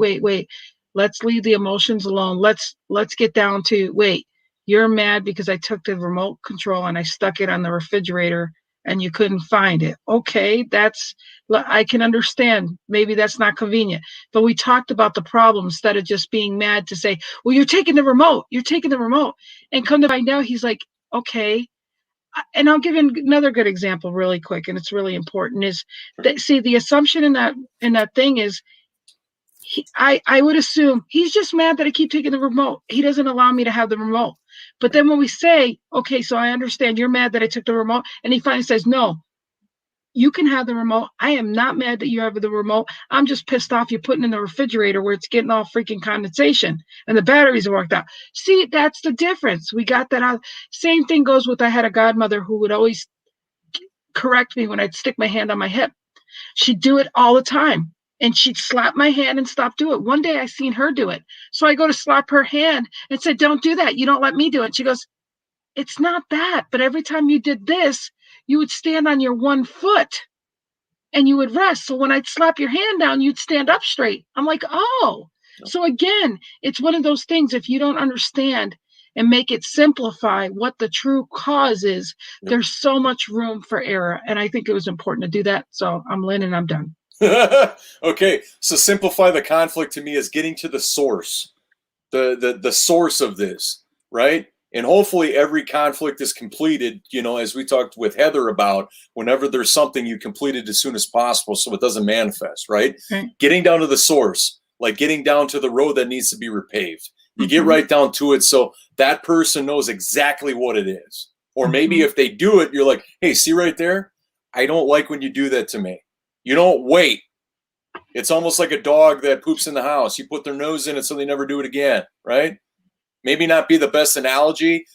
let's leave the emotions alone. Let's get down to, wait, you're mad because I took the remote control and I stuck it on the refrigerator and you couldn't find it. Okay, I can understand. Maybe that's not convenient. But we talked about the problem instead of just being mad to say, well, you're taking the remote. And come to find out, he's like, okay. And I'll give you another good example really quick, and it's really important, is that, see, the assumption in that thing is, I would assume he's just mad that I keep taking the remote. He doesn't allow me to have the remote. But then when we say, okay, so I understand you're mad that I took the remote, and he finally says, no, you can have the remote. I am not mad that you have the remote. I'm just pissed off you're putting in the refrigerator where it's getting all freaking condensation and the batteries are worked out. See, that's the difference. We got that out. Same thing goes with, I had a godmother who would always correct me when I'd stick my hand on my hip. She'd do it all the time. And she'd slap my hand and stop doing it. One day I seen her do it. So I go to slap her hand and said, don't do that. You don't let me do it. She goes, it's not that. But every time you did this, you would stand on your one foot and you would rest. So when I'd slap your hand down, you'd stand up straight. I'm like, oh. So again, it's one of those things, if you don't understand and make it simplify what the true cause is, there's so much room for error. And I think it was important to do that. So I'm Lynn and I'm done. Okay, so simplify the conflict to me is getting to the source, the source of this, right? And hopefully every conflict is completed, as we talked with Heather about, whenever there's something, you complete it as soon as possible so it doesn't manifest, right? Getting down to the source, like getting down to the road that needs to be repaved. You get right down to it so that person knows exactly what it is. Or maybe if they do it, you're like, hey, see right there? I don't like when you do that to me. You don't wait. It's almost like a dog that poops in the house. You put their nose in it so they never do it again, right? Maybe not be the best analogy,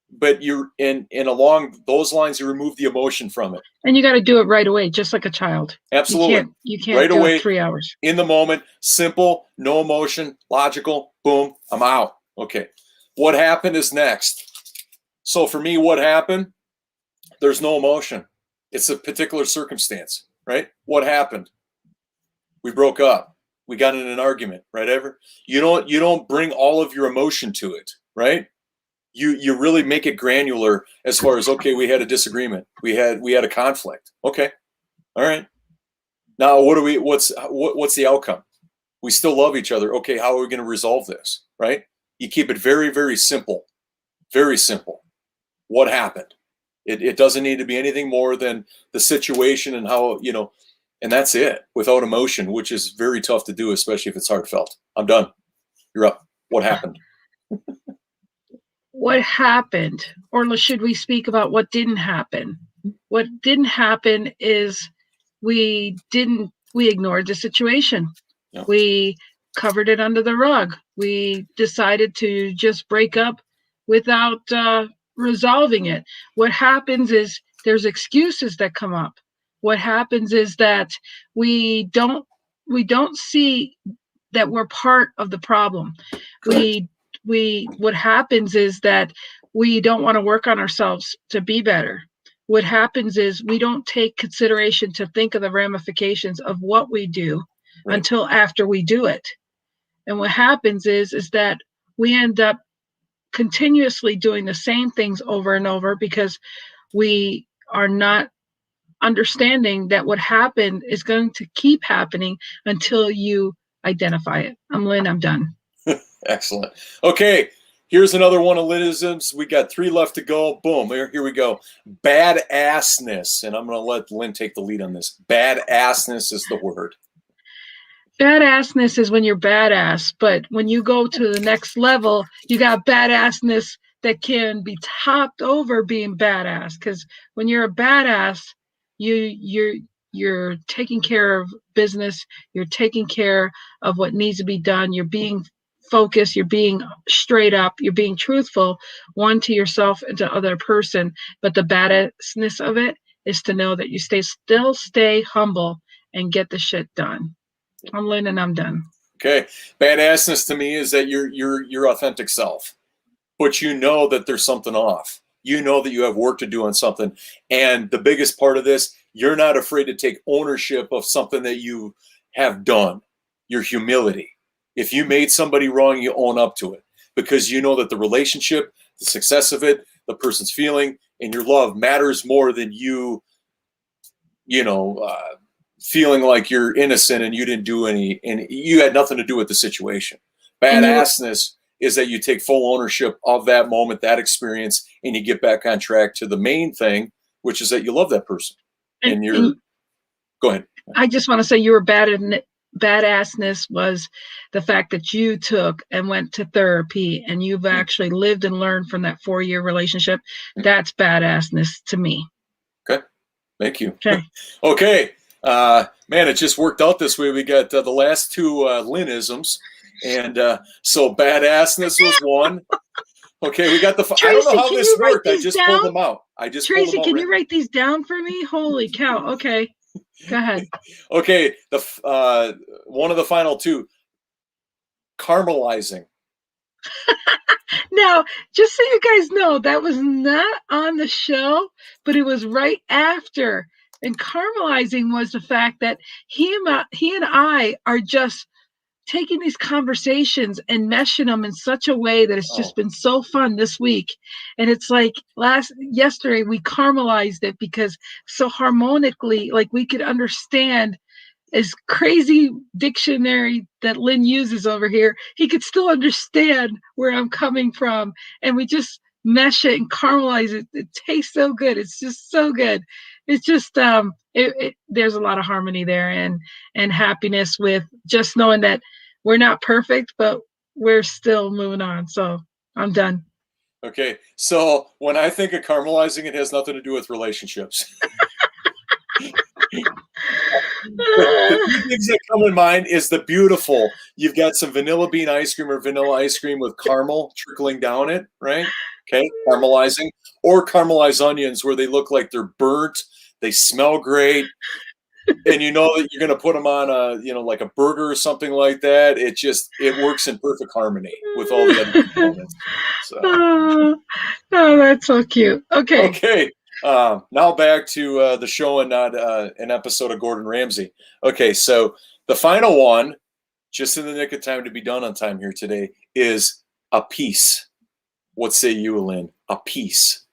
but you're in along those lines, you remove the emotion from it. And you got to do it right away, just like a child. Absolutely. You can't right do away, it 3 hours. In the moment, simple, no emotion, logical, boom, I'm out. Okay. What happened is next. So for me, what happened? There's no emotion. It's a particular circumstance, right? What happened? We broke up. We got in an argument, right? You don't bring all of your emotion to it, right? You really make it granular as far as, okay, we had a disagreement. We had a conflict. Okay. All right. Now what's the outcome? We still love each other. Okay, how are we going to resolve this? Right? You keep it very, very simple. Very simple. What happened? It doesn't need to be anything more than the situation and how, and that's it, without emotion, which is very tough to do, especially if it's heartfelt. I'm done. You're up. What happened? What happened? Or should we speak about what didn't happen? What didn't happen is we ignored the situation. No. We covered it under the rug. We decided to just break up without resolving it. What happens is there's excuses that come up. What happens is that we don't see that we're part of the problem. Correct. What happens is that we don't want to work on ourselves to be better. What happens is we don't take consideration to think of the ramifications of what we do right. until after we do it. And what happens is that we end up continuously doing the same things over and over because we are not understanding that what happened is going to keep happening until you identify it. I'm Lynn, I'm done. Excellent. Okay, here's another one of Lynnisms. We got 3 left to go. Boom, here we go. Badassness. And I'm going to let Lynn take the lead on this. Badassness is the word. Badassness is when you're badass, but when you go to the next level, you got badassness that can be topped over being badass. Because when you're a badass, you're taking care of business, you're taking care of what needs to be done, you're being focused, you're being straight up, you're being truthful, one to yourself and to other person. But the badassness of it is to know that you stay humble and get the shit done. I'm Lynn and I'm done. Okay. Badassness to me is that you're your authentic self, but you know that there's something off. You know that you have work to do on something. And the biggest part of this, you're not afraid to take ownership of something that you have done. Your humility. If you made somebody wrong, you own up to it because you know that the relationship, the success of it, the person's feeling, and your love matters more than feeling like you're innocent and you didn't do any, and you had nothing to do with the situation. Badassness is that you take full ownership of that moment, that experience, and you get back on track to the main thing, which is that you love that person. And go ahead. I just want to say you were badassness was the fact that you took and went to therapy and you've actually lived and learned from that 4-year relationship. That's badassness to me. Okay. Thank you. Okay. Okay. Man, it just worked out this way. We got the last 2 Lynnisms. And so badassness was one. Okay, we got the. Tracy, I don't know how this worked. I just pulled them out. Tracy, can you write these down for me? Holy cow. Okay. Go ahead. Okay, the one of the final 2, caramelizing. Now, just so you guys know, that was not on the show, but it was right after. And caramelizing was the fact that he and I are just taking these conversations and meshing them in such a way that it's just been so fun this week. And it's like yesterday we caramelized it because so harmonically, like we could understand as crazy dictionary that Lynn uses over here, he could still understand where I'm coming from. And we just mesh it and caramelize it. It tastes so good. It's just so good. It's just, there's a lot of harmony there and happiness with just knowing that we're not perfect, but we're still moving on. So I'm done. Okay. So when I think of caramelizing, it has nothing to do with relationships. The two things that come in mind is the beautiful. You've got some vanilla bean ice cream or vanilla ice cream with caramel trickling down it, right? Okay, caramelizing, or caramelized onions where they look like they're burnt, they smell great, and you know that you're going to put them on like a burger or something like that. It works in perfect harmony with all the other components. So oh, that's so cute. Okay. okay, now back to the show and not an episode of Gordon Ramsay. Okay, so the final one, just in the nick of time to be done on time here today, is a piece. What say you, Lynn? A piece.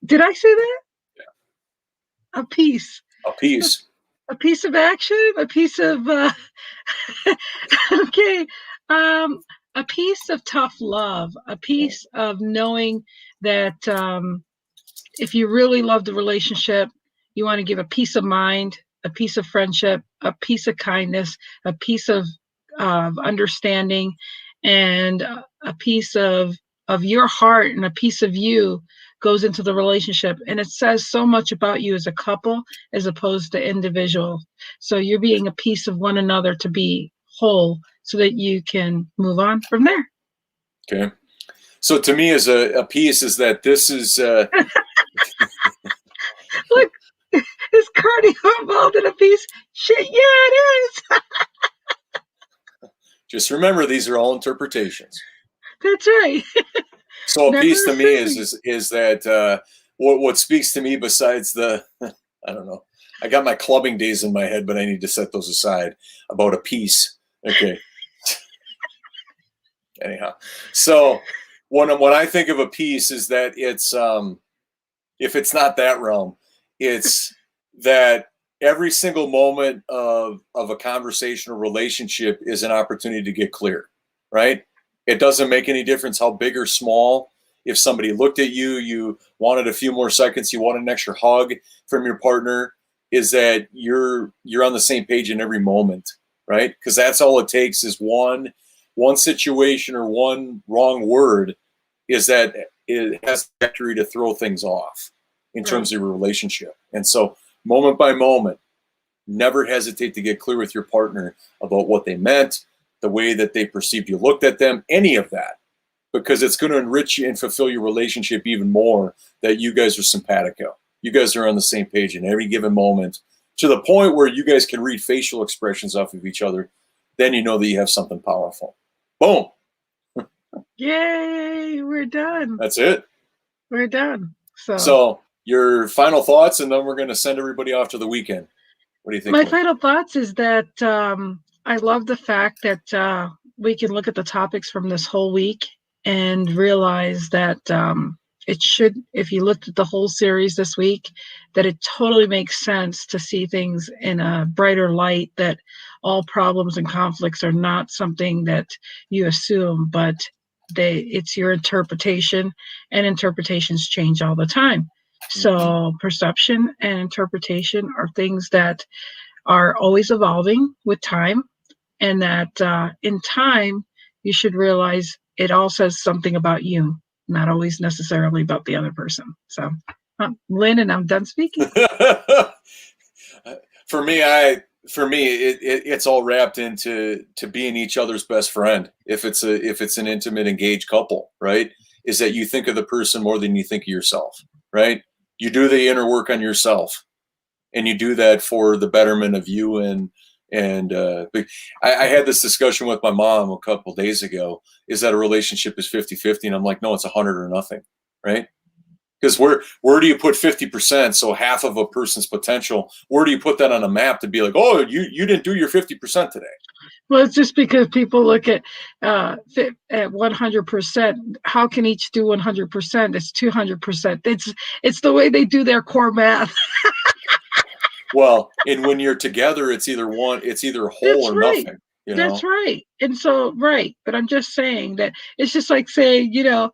Did I say that? Yeah. A piece. A piece. A piece of action. A piece of. Okay. A piece of tough love. A piece of knowing that if you really love the relationship, you want to give a peace of mind, a piece of friendship, a piece of kindness, a piece of understanding, and a piece of your heart and a piece of you goes into the relationship. And it says so much about you as a couple as opposed to individual. So you're being a piece of one another to be whole so that you can move on from there. Okay. So to me, as a piece, is that this is. Look, is cardio involved in a piece? Shit, yeah, it is. Just remember, these are all interpretations. That's right. So a piece to me is that what speaks to me besides the I don't know. I got my clubbing days in my head, but I need to set those aside. About a piece. Okay. Anyhow, so when I think of a piece, is that it's if it's not that realm, it's that every single moment of a conversation or relationship is an opportunity to get clear, right? It doesn't make any difference how big or small. If somebody looked at you, you wanted a few more seconds, you wanted an extra hug from your partner, is that you're on the same page in every moment, right? Because that's all it takes is one situation or one wrong word, is that it has the trajectory to throw things off in terms of your relationship. And so moment by moment, never hesitate to get clear with your partner about what they meant, the way that they perceived you looked at them, any of that, because it's going to enrich you and fulfill your relationship even more, that you guys are simpatico. You guys are on the same page in every given moment, to the point where you guys can read facial expressions off of each other. Then you know that you have something powerful. Boom. Yay, we're done. That's it. We're done. So your final thoughts, and then we're going to send everybody off to the weekend. What do you think? My final thoughts is that I love the fact that we can look at the topics from this whole week and realize that it should, if you looked at the whole series this week, that it totally makes sense to see things in a brighter light, that all problems and conflicts are not something that you assume, but it's your interpretation, and interpretations change all the time. So perception and interpretation are things that are always evolving with time, and that in time you should realize it all says something about you, not always necessarily about the other person. So Lynn, and I'm done speaking. For me, it's all wrapped into being each other's best friend. If it's an intimate, engaged couple, right? Is that you think of the person more than you think of yourself, right? You do the inner work on yourself, and you do that for the betterment of you. And I had this discussion with my mom a couple of days ago, is that a relationship is 50-50? And I'm like, no, it's 100 or nothing, right? Because where do you put 50%? So half of a person's potential, where do you put that on a map to be like, oh, you didn't do your 50% today? Well, it's just because people look at 100%. How can each do 100%? It's 200%. It's the way they do their core math. Well, and when you're together, it's either whole or nothing. You know? That's right. And so, right. But I'm just saying that it's just like saying, that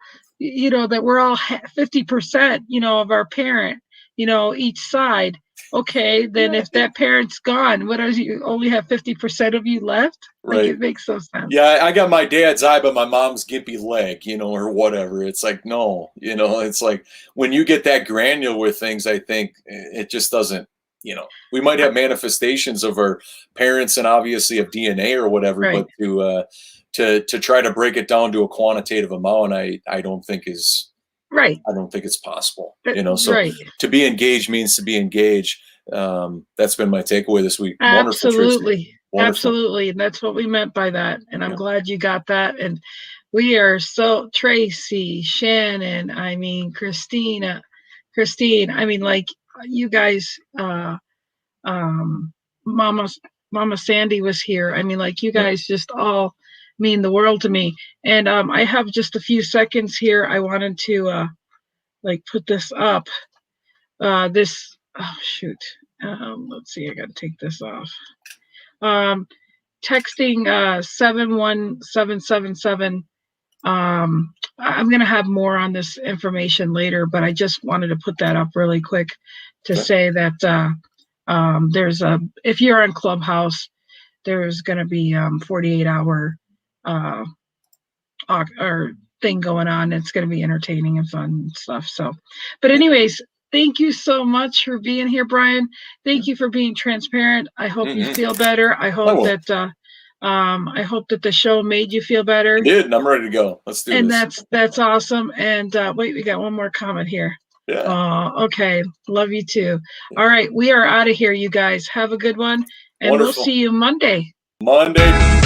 we're all 50%, of our parent, each side. Okay, then if that parent's gone, what is you only have 50% of you left? Like, right. It makes no sense. Yeah, I got my dad's eye, but my mom's gimpy leg, or whatever. It's like, no, it's like when you get that granular with things, I think it just doesn't you know, we might have manifestations of our parents and obviously of DNA or whatever, Right. but to try to break it down to a quantitative amount, I don't think is Right. I don't think it's possible. You know, so Right. to be engaged means to be engaged. That's been my takeaway this week. Wonderful, Tracy. Absolutely. Wonderful. Absolutely. And that's what we meant by that. And I'm Yeah. glad you got that. And we are so Tracy, Shannon, I mean, Christine, I mean, like you guys, um, Mama, Mama Sandy was here. I mean, like you Yeah. guys just all mean the world to me. And I have just a few seconds here. I wanted to like put this up. This, oh shoot. Let's see, I got to take this off. Texting 71777. I'm going to have more on this information later, but I just wanted to put that up really quick to Okay. say that there's if you're on Clubhouse, there's going to be 48-hour or thing going on. It's going to be entertaining and fun and stuff. So, but anyways, thank you so much for being here, Brian. Thank you for being transparent. I hope you feel better. I hope that the show made you feel better. It did, and I'm ready to go. Let's do and this. That's awesome. And wait, we got one more comment here. Yeah. Okay. Love you too. All right, we are out of here, you guys. Have a good one, and Wonderful. we'll see you Monday. Monday.